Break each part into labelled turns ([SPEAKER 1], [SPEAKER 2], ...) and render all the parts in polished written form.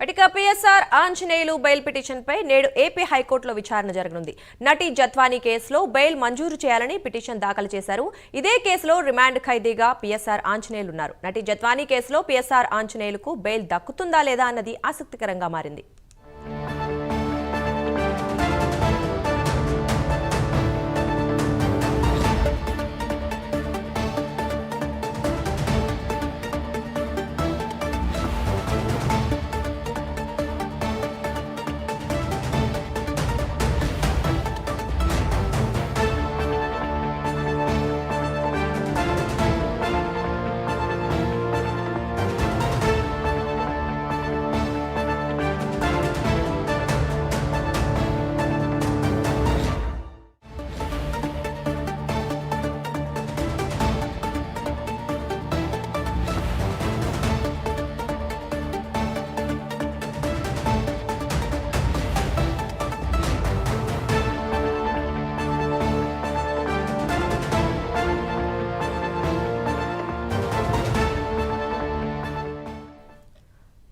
[SPEAKER 1] అటిక PSR Anjaneyulu bail పిటిషన్పై నేడు AP హైకోర్టులో విచారణ జరగనుంది. నటి జత్వానీ కేసులో బెయిల్ మంజూరు చేయాలని పిటిషన్ దాఖలు చేశారు. ఇదే కేసులో రిమాండ్ ఖైదీగా పిఎస్ఆర్ ఆంజనేయులు ఉన్నారు. నటి జత్వానీ కేసులో పిఎస్ఆర్ ఆంజనేయులకు బెయిల్ దక్కుతుందా లేదా అన్నది ఆసక్తికరంగా మారింది.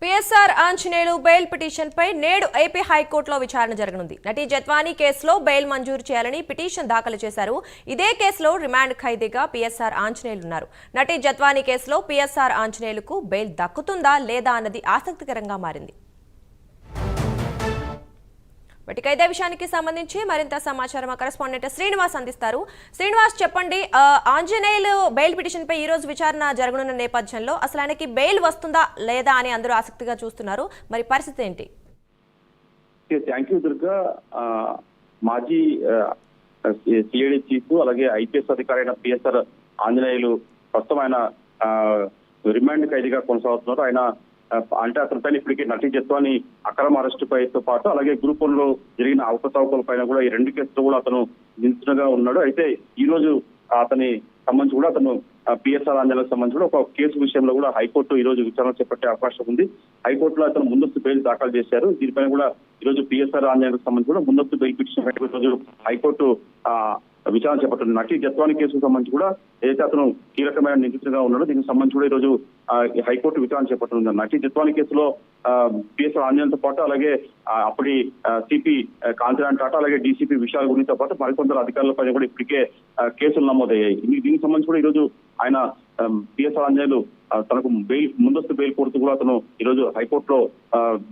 [SPEAKER 1] పిఎస్ఆర్ ఆంజనేయులు బెయిల్ పిటిషన్పై నేడు ఏపీ హైకోర్టులో విచారణ జరగనుంది. నటి జత్వానీ కేసులో బెయిల్ మంజూరు చేయాలని పిటిషన్ దాఖలు చేశారు. ఇదే కేసులో రిమాండ్ ఖైదీగా పిఎస్ఆర్ ఆంజనేయులు ఉన్నారు. నటి జత్వానీ కేసులో పిఎస్ఆర్ ఆంజనేయులకు బెయిల్ దక్కుతుందా లేదా అన్నది ఆసక్తికరంగా మారింది. ఇదే విషయానికి సంబంధించి మరింత సమాచారం కరెస్పాండెంట్ శ్రీనివాస్ అందిస్తారు. శ్రీనివాస్, చెప్పండి, ఆంజనేయులు బెయిల్ పిటిషన్ పై ఈ రోజు విచారణ జరగనున్న నేపథ్యంలో అసలు ఆయనకి బెయిల్ వస్తుందా లేదా అని అందరూ ఆసక్తిగా చూస్తున్నారు. మరి పరిస్థితి ఏంటి?
[SPEAKER 2] Thank you Durga. మాజీ సిఐడి చీఫ్ అలాగే ఐపీఎస్ అధికారి అయిన పిఎస్ఆర్ ఆంజనేయులు ప్రస్తుతం ఆయన రిమాండ్ ఖైదీగా కొనసాగుతున్నారు. ఆయన అంటే అతని పైన ఇప్పటికీ నటి జత్వానీ అక్రమ అరెస్టు పైతో పాటు అలాగే గ్రూప్ 1 లో జరిగిన అవకతవకల పైన కూడా ఈ 2 కేసులు కూడా అతను నిందితుడిగా ఉన్నాడు. అయితే ఈ రోజు అతని సంబంధించి కూడా అతను పిఎస్ఆర్ ఆంజనేయులకు సంబంధించి కూడా ఒక కేసు విషయంలో కూడా హైకోర్టు ఈ రోజు విచారణ చేపట్టే అవకాశం ఉంది. హైకోర్టులో అతను ముందస్తు బెయిల్ దాఖలు చేశారు. దీనిపైన కూడా ఈ రోజు పిఎస్ఆర్ ఆంజనేయులకు సంబంధించి కూడా ముందస్తు బెయిల్ పిటిషన్ రోజు హైకోర్టు విచారణ చేపట్టింది. నటి జత్వానీ కేసుకు సంబంధించి కూడా ఏదైతే అతను కీలకమైన నిందితుడిగా ఉన్నాడో దీనికి సంబంధించి కూడా ఈ రోజు హైకోర్టు విచారణ చేపట్టింది. నటి జత్వానీ కేసులో పిఎస్ఆర్ ఆంజనేయులతో పాటు అలాగే అప్పటి సిపి కాంతిరాణ్ టాటా అలాగే డీసీపీ విశాల్ గురితో పాటు మరికొందరు అధికారులపైన కూడా ఇప్పటికే కేసులు నమోదయ్యాయి. దీనికి సంబంధించి కూడా ఈ రోజు ఆయన పిఎస్ఆర్ ఆంజనేయులు తనకు ముందస్తు బెయిల్ కోరుతూ కూడా అతను ఈ రోజు హైకోర్టులో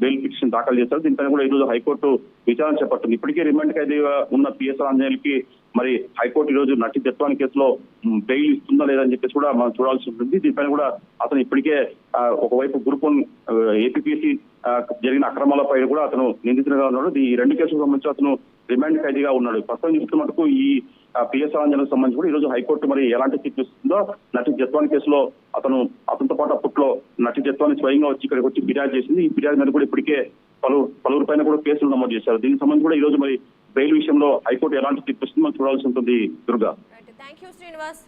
[SPEAKER 2] బెయిల్ పిటిషన్ దాఖలు చేశారు. దీనిపైన కూడా ఈ రోజు హైకోర్టు విచారణ చేపట్టింది. ఇప్పటికే రిమాండ్ ఖైదీగా ఉన్న పిఎస్ఆర్ ఆంజనేయులకి మరి హైకోర్టు ఈ రోజు నటి జత్వానీ కేసులో బెయిల్ ఇస్తుందా లేదని చెప్పేసి కూడా మనం చూడాల్సి ఉంటుంది. దీనిపైన కూడా అతను ఇప్పటికే ఒకవైపు గ్రూప్ 1 ఏపీపీఎస్సీ జరిగిన అక్రమాలపై కూడా అతను నిందితుడిగా ఉన్నాడు. ఈ 2 కేసులకు సంబంధించి అతను రిమాండ్ ఖైదీగా ఉన్నాడు. ప్రస్తుతం చూస్తున్న మటుకు ఈ పిఎస్ఆర్ ఆంజనేయులకు సంబంధించి కూడా ఈ రోజు హైకోర్టు మరి ఎలాంటి తీర్పు ఇస్తుందో, నటి జత్వానీ కేసులో అతనితో పాటు అప్పట్లో నటి జత్వానీ స్వయంగా వచ్చి ఇక్కడికి వచ్చి ఫిర్యాదు చేసింది. ఈ ఫిర్యాదు మీద కూడా ఇప్పటికే పలువురు పైన కూడా కేసులు నమోదు చేశారు. దీనికి సంబంధించి కూడా ఈ రోజు మరి బెయిల్ విషయంలో హైకోర్టు ఎలాంటి తీర్పు ఇస్తుందో మనం చూడాల్సి ఉంటుంది. దుర్గా.
[SPEAKER 1] Thank you Srinivas.